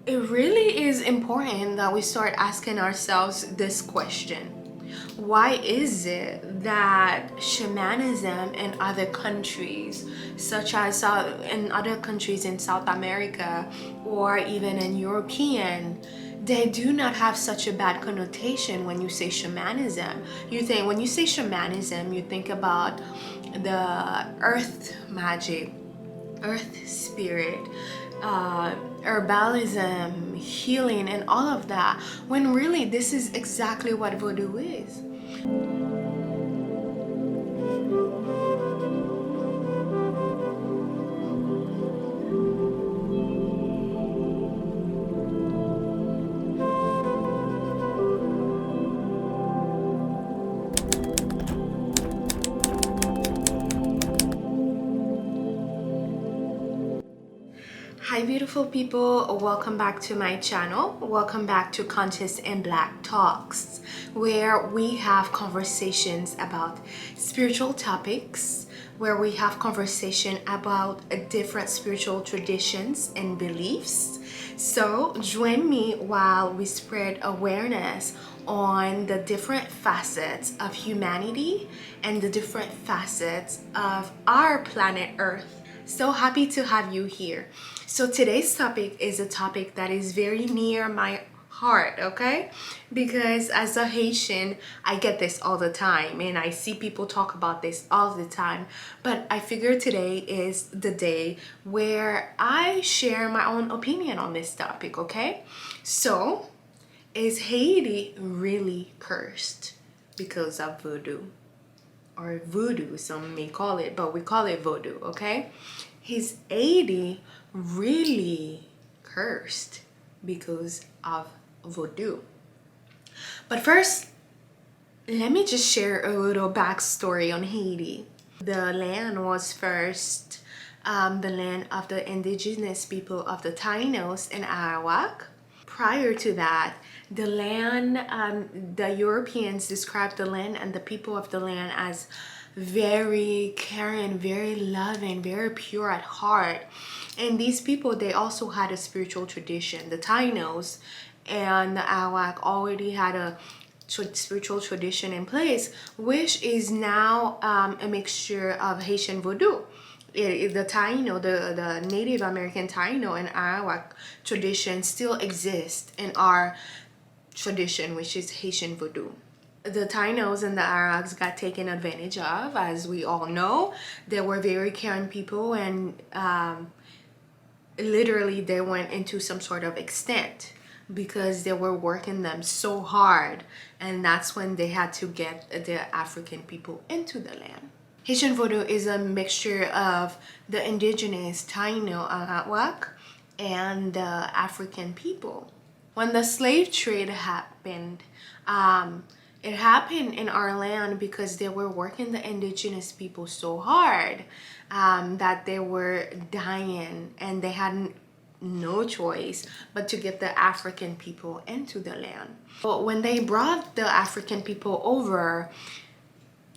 It really is important that we start asking ourselves this question. Why is it that shamanism in other countries, such as in other countries in South America or even in European, they do not have such a bad connotation when you say shamanism? When you say shamanism, you think about the earth magic, earth spirit, herbalism, healing, and all of that, when really this is exactly what voodoo is. Hi beautiful people, welcome back to my channel. Welcome back to Conscious and Black Talks, where we have conversations about spiritual topics, where we have conversation about different spiritual traditions and beliefs. So join me while we spread awareness on the different facets of humanity and the different facets of our planet Earth. So happy to have you here. So today's topic is a topic that is very near my heart, okay? Because as a Haitian, I get this all the time and I see people talk about this all the time. But I figure today is the day where I share my own opinion on this topic, okay? So, is Haiti really cursed because of voodoo? Or voodoo, some may call it, but we call it voodoo, okay? Is Haiti really cursed because of voodoo? But first, let me just share a little backstory on Haiti. The land was first the land of the indigenous people of the Tainos and Arawak. Prior to that, the land, the Europeans described the land and the people of the land as very caring, very loving, very pure at heart. And these people, they also had a spiritual tradition. The Tainos and the Arawak already had a spiritual tradition in place, which is now a mixture of Haitian Vodou. The Taino, the Native American Taino and Arawak tradition still exist in our tradition, which is Haitian Vodou. The Tainos and the Arawaks got taken advantage of, as we all know. They were very caring people, and literally they went into some sort of extent because they were working them so hard, and that's when they had to get the African people into the land. Haitian Vodou is a mixture of the indigenous Taino Arawak and the African people. When the slave trade happened, it happened in our land because they were working the indigenous people so hard that they were dying, and they had no choice but to get the African people into the land. But when they brought the African people over,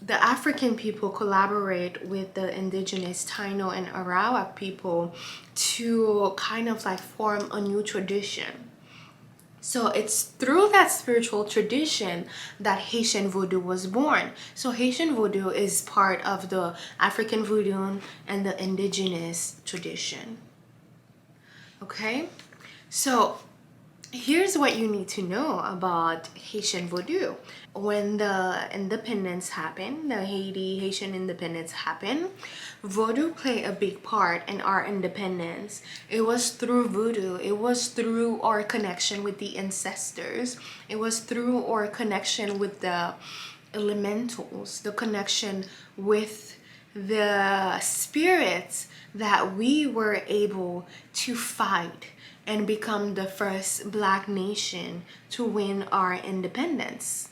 the African people collaborate with the indigenous Taino and Arawak people to kind of like form a new tradition. So it's through that spiritual tradition that Haitian Voodoo was born. So Haitian Voodoo is part of the African Voodoo and the indigenous tradition. Okay, so here's what you need to know about Haitian Vodou. When the independence happened, the Haitian independence happened, Vodou played a big part in our independence. It was through Voodoo, it was through our connection with the ancestors, it was through our connection with the elementals, the connection with the spirits, that we were able to fight and become the first Black nation to win our independence.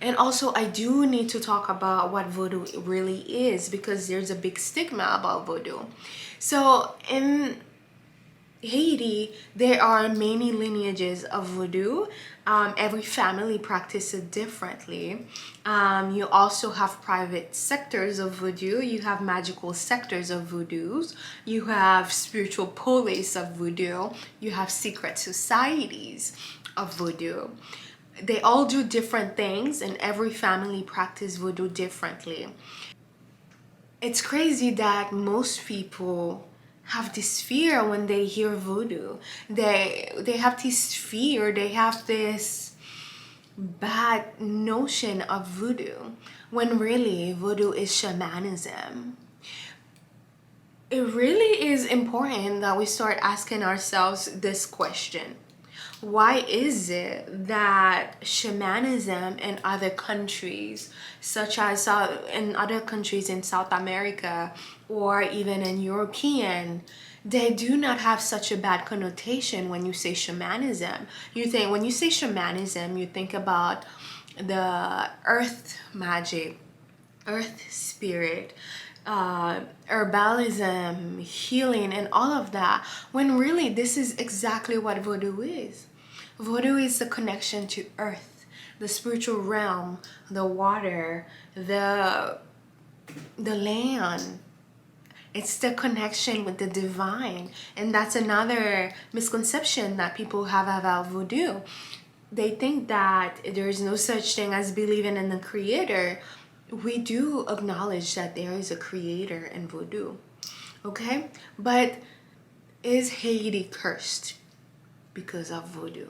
And also, I do need to talk about what voodoo really is, because there's a big stigma about voodoo. So in Haiti, there are many lineages of voodoo. Every family practices it differently. You also have private sectors of voodoo. You have magical sectors of voodoos. You have spiritual police of voodoo. You have secret societies of voodoo. They all do different things, and every family practice voodoo differently. It's crazy that most people have this fear when they hear voodoo. They have this fear, they have this bad notion of voodoo, when really voodoo is shamanism. It really is important that we start asking ourselves this question. Why is it that shamanism in other countries, such as in other countries in South America or even in European, they do not have such a bad connotation when you say shamanism? When you say shamanism, you think about the earth magic, earth spirit, herbalism, healing, and all of that, when really this is exactly what voodoo is. Voodoo is the connection to earth, the spiritual realm, the water, the land. It's the connection with the divine. And that's another misconception that people have about voodoo. They think that there is no such thing as believing in the creator. We do acknowledge that there is a creator in voodoo, okay? But is Haiti cursed because of voodoo?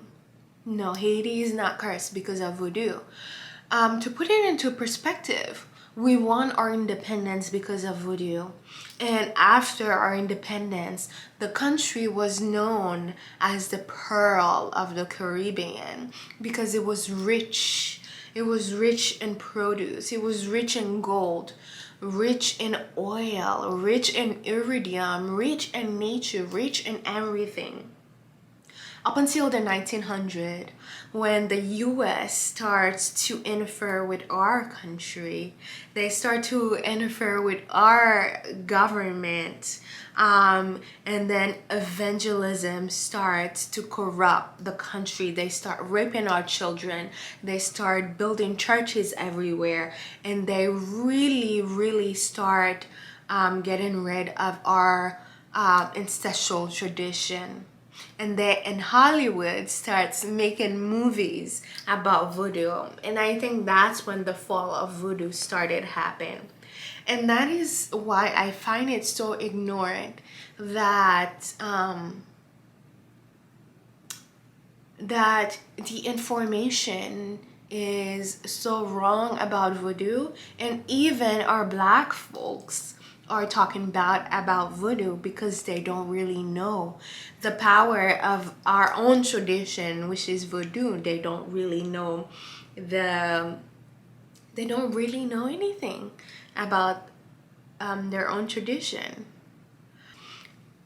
No, Haiti is not cursed because of voodoo. To put it into perspective, we won our independence because of voodoo. And after our independence, the country was known as the Pearl of the Caribbean because it was rich. It was rich in produce. It was rich in gold, rich in oil, rich in iridium, rich in nature, rich in everything. Up until the 1900, when the US starts to interfere with our country, they start to interfere with our government, and then evangelism starts to corrupt the country. They start raping our children, they start building churches everywhere, and they really start getting rid of our ancestral tradition. And they in Hollywood starts making movies about voodoo, and I think that's when the fall of voodoo started happening. And that is why I find it so ignorant that that the information is so wrong about voodoo, and even our black folks are talking about voodoo because they don't really know the power of our own tradition, which is voodoo. They don't really know the they don't really know anything about their own tradition.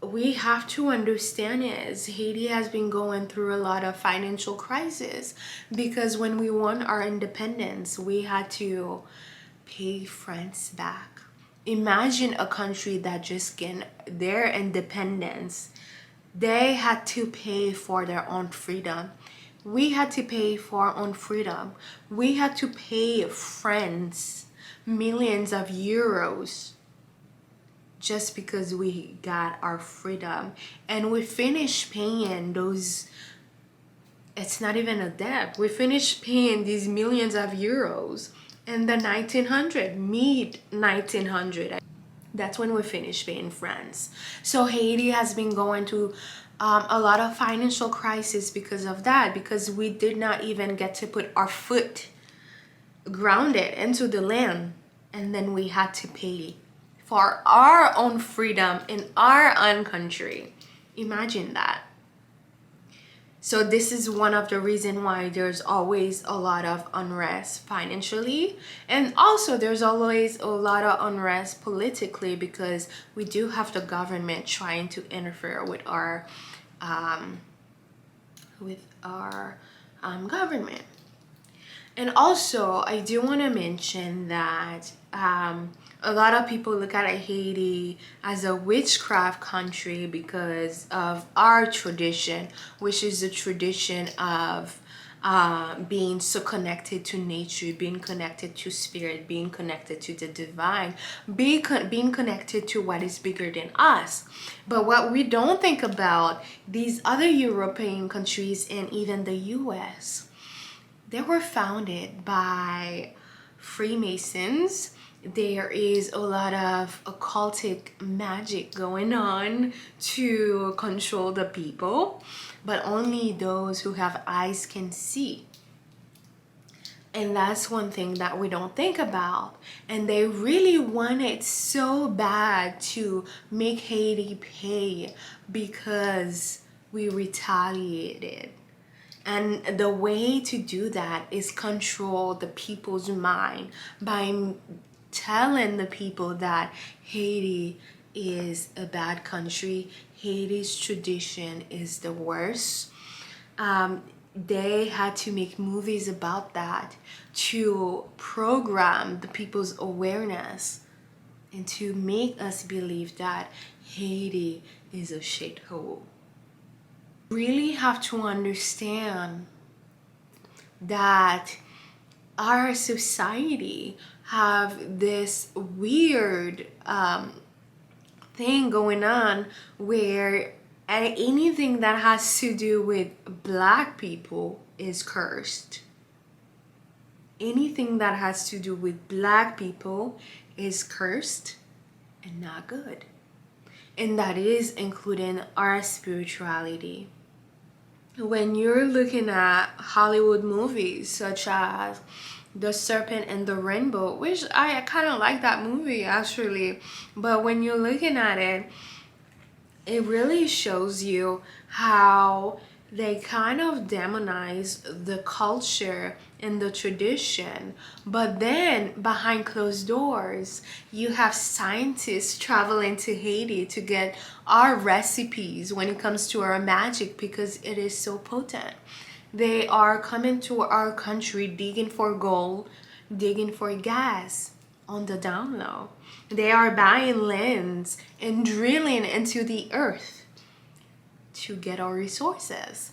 We have to understand is Haiti has been going through a lot of financial crisis because when we won our independence, we had to pay France back. Imagine a country that just gained their independence. They had to pay for their own freedom. We had to pay for our own freedom. We had to pay France millions of euros just because we got our freedom. And we finished paying those, it's not even a debt. We finished paying these millions of euros in the 1900, mid 1900. That's when we finished paying France. So Haiti has been going through a lot of financial crisis because of that, because we did not even get to put our foot grounded into the land, and then we had to pay for our own freedom in our own country. Imagine that. So this is one of the reasons why there's always a lot of unrest financially, and also there's always a lot of unrest politically because we do have the government trying to interfere with our government. And also I do want to mention that A lot of people look at Haiti as a witchcraft country because of our tradition, which is the tradition of being so connected to nature, being connected to spirit, being connected to the divine, being connected to what is bigger than us. But what we don't think about, these other European countries and even the US, they were founded by Freemasons. There is a lot of occultic magic going on to control the people, but only those who have eyes can see. And that's one thing that we don't think about. And they really wanted so bad to make Haiti pay because we retaliated. And the way to do that is control the people's mind by telling the people that Haiti is a bad country, Haiti's tradition is the worst. They had to make movies about that to program the people's awareness and to make us believe that Haiti is a shithole. Really have to understand that our society have this weird thing going on where anything that has to do with black people is cursed. Anything that has to do with black people is cursed and not good. And that is including our spirituality. When you're looking at Hollywood movies such as The Serpent and the Rainbow, which I kind of like that movie actually, but when you're looking at it, it really shows you how they kind of demonize the culture and the tradition. But then behind closed doors, you have scientists traveling to Haiti to get our recipes when it comes to our magic because it is so potent. They are coming to our country digging for gold, digging for gas on the down low. They are buying lands and drilling into the earth to get our resources.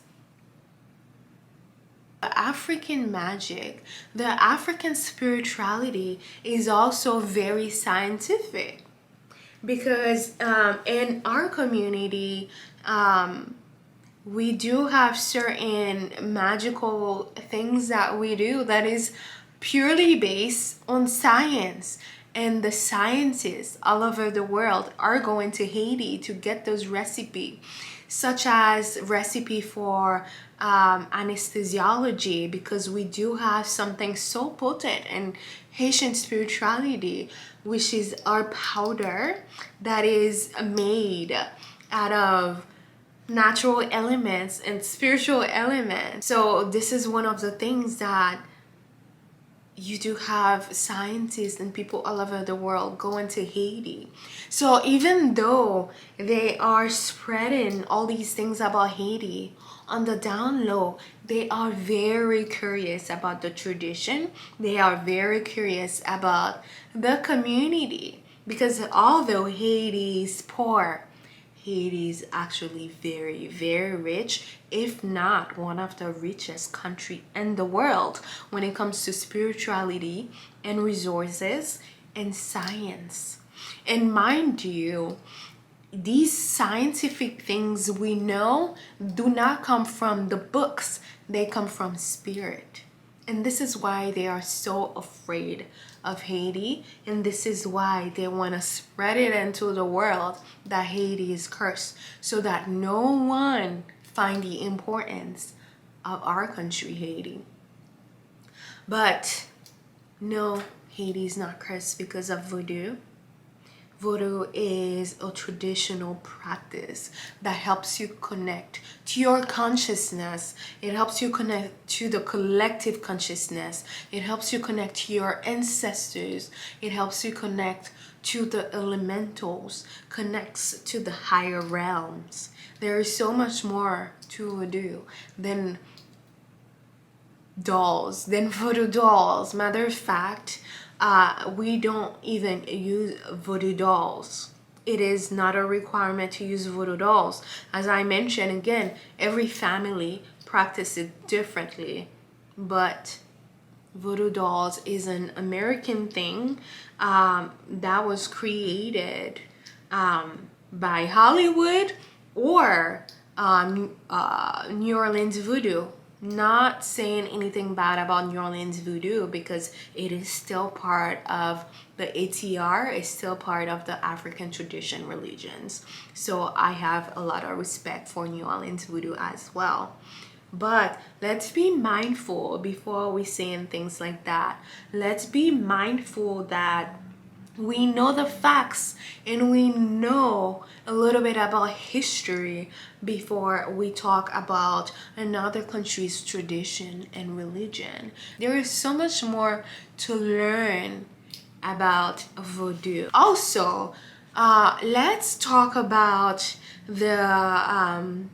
The African magic, the African spirituality is also very scientific because in our community, we do have certain magical things that we do that is purely based on science. And the scientists all over the world are going to Haiti to get those recipes, such as recipe for anesthesiology, because we do have something so potent in Haitian spirituality, which is our powder that is made out of natural elements and spiritual elements. So this is one of the things that you do have scientists and people all over the world going to Haiti. So even though they are spreading all these things about Haiti, on the down low, they are very curious about the tradition. They are very curious about the community. Because although Haiti is poor, Haiti is actually very, very rich, if not one of the richest country in the world when it comes to spirituality and resources and science. And mind you, these scientific things we know do not come from the books, they come from spirit. And this is why they are so afraid of Haiti, and this is why they want to spread it into the world that Haiti is cursed, so that no one find the importance of our country, Haiti. But no, Haiti is not cursed because of voodoo. Voodoo is a traditional practice that helps you connect to your consciousness. It helps you connect to the collective consciousness. It helps you connect to your ancestors. It helps you connect to the elementals, connects to the higher realms. There is so much more to voodoo than dolls, than voodoo dolls. Matter of fact, We don't even use voodoo dolls. It is not a requirement to use voodoo dolls. As I mentioned again, every family practices it differently, but voodoo dolls is an American thing that was created by Hollywood or New Orleans voodoo. Not saying anything bad about New Orleans voodoo, because it is still part of the ATR, is still part of the African tradition religions. So I have a lot of respect for New Orleans voodoo as well. But let's be mindful before we saying things like that. Let's be mindful that we know the facts and we know a little bit about history before we talk about another country's tradition and religion. There is so much more to learn about voodoo. Also, let's talk about the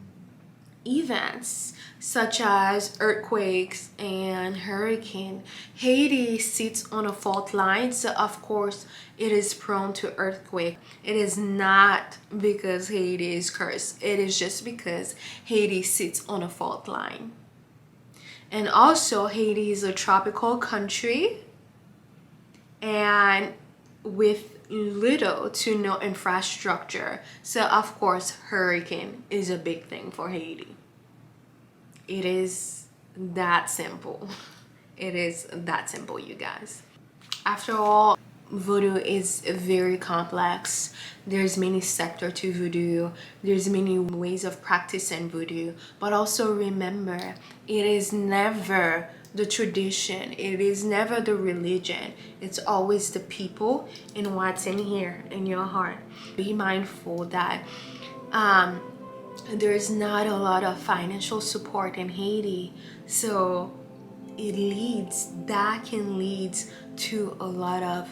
events such as earthquakes and hurricane. Haiti sits on a fault line, so of course it is prone to earthquake. It is not because Haiti is cursed. It is just because Haiti sits on a fault line. And also Haiti is a tropical country and with little to no infrastructure. So of course hurricane is a big thing for Haiti. It is that simple. It is that simple, you guys. After all, voodoo is very complex. There's many sectors to voodoo. There's many ways of practicing voodoo. But also remember, it is never the tradition. It is never the religion. It's always the people and what's in here in your heart. Be mindful that there's not a lot of financial support in Haiti, so that can lead to a lot of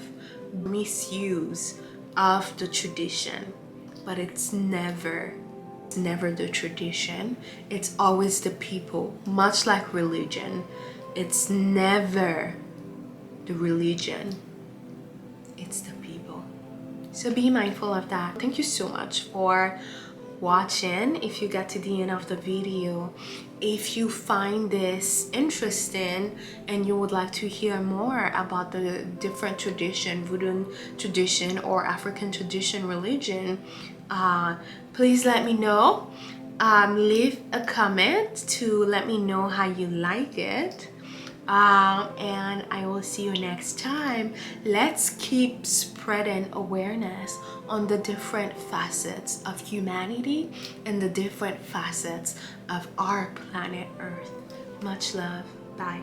misuse of the tradition. But it's never the tradition. It's always the people, much like religion. It's never the religion, it's the people. So be mindful of that. Thank you so much for watching. If you got to the end of the video, if you find this interesting and you would like to hear more about the different tradition, voodoo tradition or African tradition religion, please let me know. Leave a comment to let me know how you like it. And I will see you next time. Let's keep spreading awareness on the different facets of humanity and the different facets of our planet Earth. Much love. Bye.